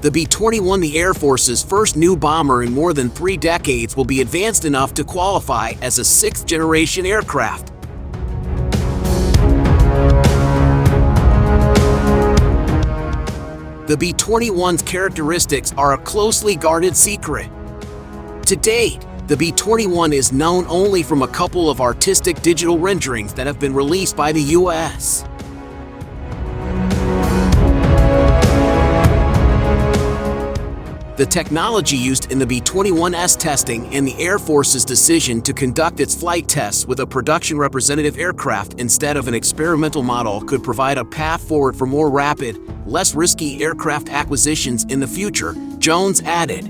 The B-21, the Air Force's first new bomber in more than 3 decades, will be advanced enough to qualify as a 6th-generation aircraft. The B-21's characteristics are a closely guarded secret. To date, the B-21 is known only from a couple of artistic digital renderings that have been released by the US. The technology used in the B-21's testing and the Air Force's decision to conduct its flight tests with a production representative aircraft instead of an experimental model could provide a path forward for more rapid, less risky aircraft acquisitions in the future, Jones added.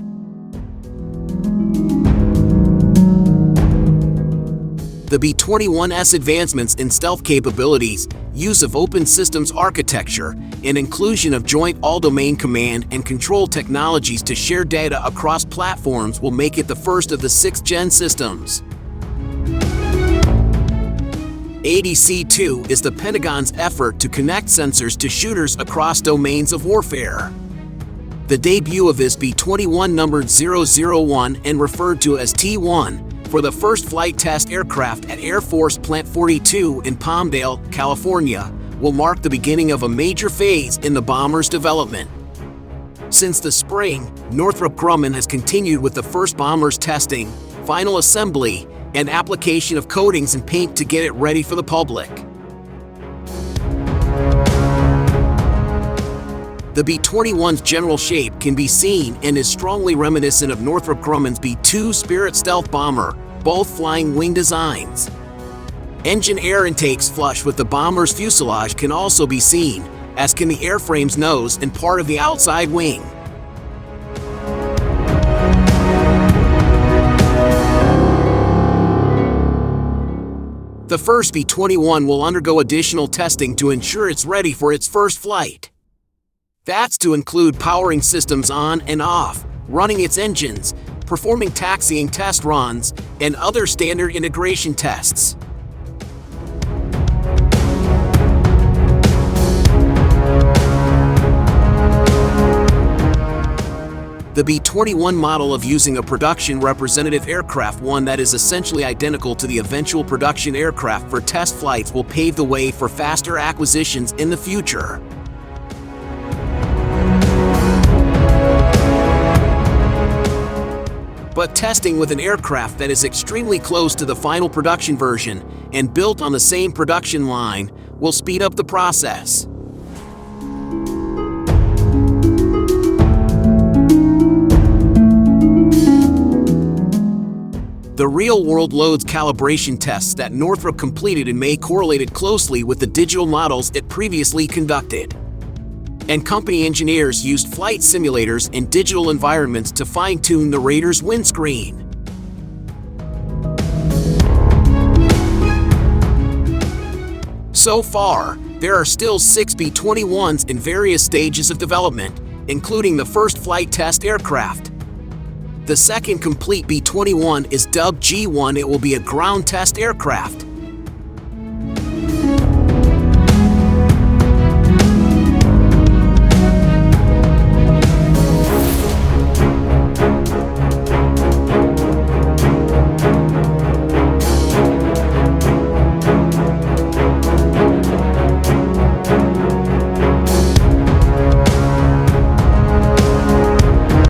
The B-21's advancements in stealth capabilities, use of open systems architecture, and inclusion of joint AllDomain command and control technologies to share data across platforms will make it the first of the 6th-gen systems. ADC-2 is the Pentagon's effort to connect sensors to shooters across domains of warfare. The debut of this B-21, numbered 001 and referred to as T-1, for the first flight test aircraft at Air Force Plant 42 in Palmdale, California, will mark the beginning of a major phase in the bomber's development. Since the spring, Northrop Grumman has continued with the first bomber's testing, final assembly, and application of coatings and paint to get it ready for the public. The B-21's general shape can be seen and is strongly reminiscent of Northrop Grumman's B-2 Spirit stealth bomber, both flying wing designs. Engine air intakes flush with the bomber's fuselage can also be seen, as can the airframe's nose and part of the outside wing. The first B-21 will undergo additional testing to ensure it's ready for its first flight. That's to include powering systems on and off, running its engines, performing taxiing test runs, and other standard integration tests. The B-21 model of using a production representative aircraft, one that is essentially identical to the eventual production aircraft for test flights, will pave the way for faster acquisitions in the future. But testing with an aircraft that is extremely close to the final production version and built on the same production line will speed up the process. The real-world loads calibration tests that Northrop completed in May correlated closely with the digital models it previously conducted. And company engineers used flight simulators and digital environments to fine-tune the Raider's windscreen. So far, there are still 6 B-21s in various stages of development, including the first flight test aircraft. The second complete B-21 is dubbed G-1. It will be a ground test aircraft.